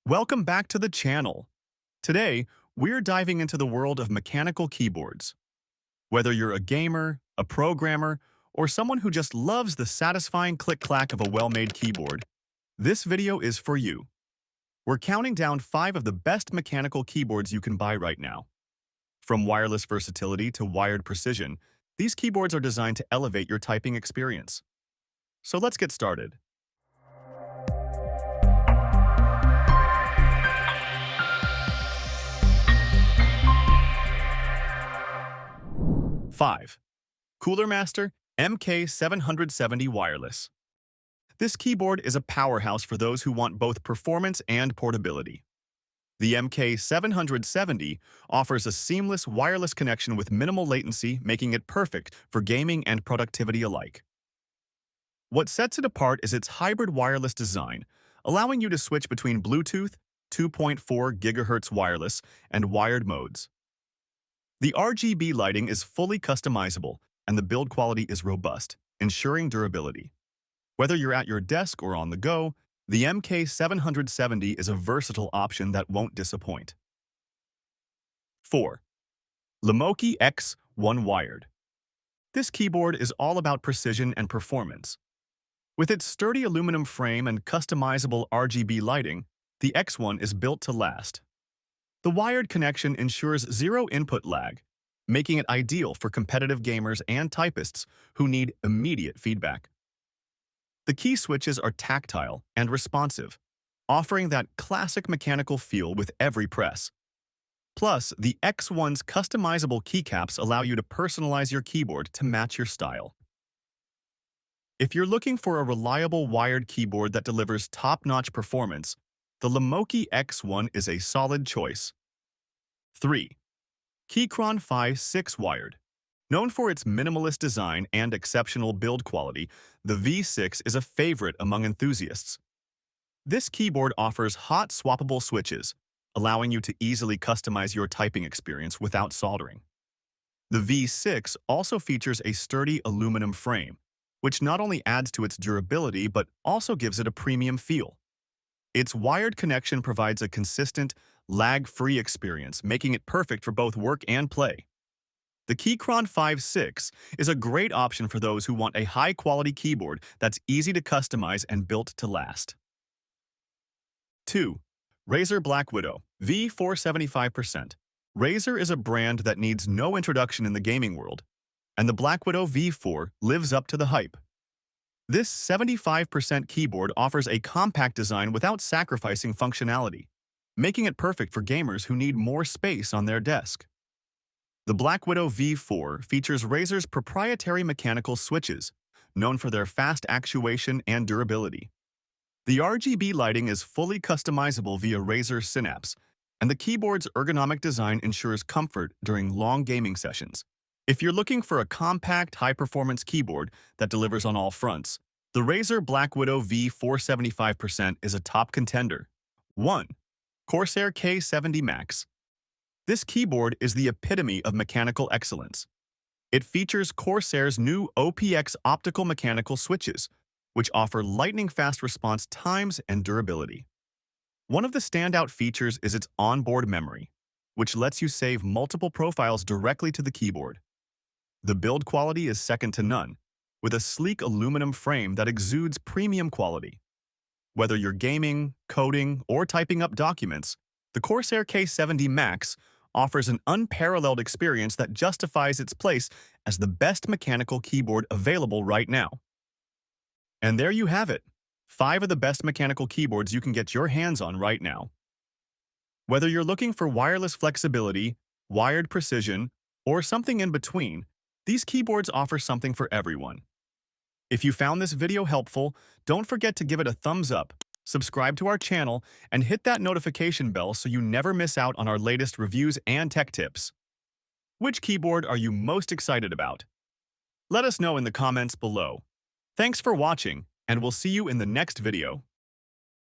Welcome back to the channel. Today, we're diving into the world of mechanical keyboards. Whether you're a gamer, a programmer, or someone who just loves the satisfying click-clack of a well-made keyboard, this video is for you. We're counting down 5 of the best mechanical keyboards you can buy right now. From wireless versatility to wired precision, these keyboards are designed to elevate your typing experience. So let's get started. 5. Cooler Master MK770 Wireless. This keyboard is a powerhouse for those who want both performance and portability. The MK770 offers a seamless wireless connection with minimal latency, making it perfect for gaming and productivity alike. What sets it apart is its hybrid wireless design, allowing you to switch between Bluetooth, 2.4 GHz wireless, and wired modes. The RGB lighting is fully customizable, and the build quality is robust, ensuring durability. Whether you're at your desk or on the go, the MK770 is a versatile option that won't disappoint. 4. Lemoki X1 Wired. This keyboard is all about precision and performance. With its sturdy aluminum frame and customizable RGB lighting, the X1 is built to last. The wired connection ensures zero input lag, making it ideal for competitive gamers and typists who need immediate feedback. The key switches are tactile and responsive, offering that classic mechanical feel with every press. Plus, the X1's customizable keycaps allow you to personalize your keyboard to match your style. If you're looking for a reliable wired keyboard that delivers top-notch performance, the Lemoki X1 is a solid choice. 3. Keychron Phi 6 Wired. Known for its minimalist design and exceptional build quality, the V6 is a favorite among enthusiasts. This keyboard offers hot-swappable switches, allowing you to easily customize your typing experience without soldering. The V6 also features a sturdy aluminum frame, which not only adds to its durability but also gives it a premium feel. Its wired connection provides a consistent, lag-free experience, making it perfect for both work and play. The Keychron 5.6 is a great option for those who want a high-quality keyboard that's easy to customize and built to last. 2. Razer Black Widow V4 75%. Razer is a brand that needs no introduction in the gaming world, and the Black Widow V4 lives up to the hype. This 75% keyboard offers a compact design without sacrificing functionality, making it perfect for gamers who need more space on their desk. The Black Widow V4 features Razer's proprietary mechanical switches, known for their fast actuation and durability. The RGB lighting is fully customizable via Razer Synapse, and the keyboard's ergonomic design ensures comfort during long gaming sessions. If you're looking for a compact, high-performance keyboard that delivers on all fronts, the Razer Black Widow V4 75% is a top contender. 1. Corsair K70 Max. This keyboard is the epitome of mechanical excellence. It features Corsair's new OPX optical mechanical switches, which offer lightning-fast response times and durability. One of the standout features is its onboard memory, which lets you save multiple profiles directly to the keyboard. The build quality is second to none, with a sleek aluminum frame that exudes premium quality. Whether you're gaming, coding, or typing up documents, the Corsair K70 Max offers an unparalleled experience that justifies its place as the best mechanical keyboard available right now. And there you have it, 5 of the best mechanical keyboards you can get your hands on right now. Whether you're looking for wireless flexibility, wired precision, or something in between, these keyboards offer something for everyone. If you found this video helpful, don't forget to give it a thumbs up, subscribe to our channel, and hit that notification bell so you never miss out on our latest reviews and tech tips. Which keyboard are you most excited about? Let us know in the comments below. Thanks for watching, and we'll see you in the next video.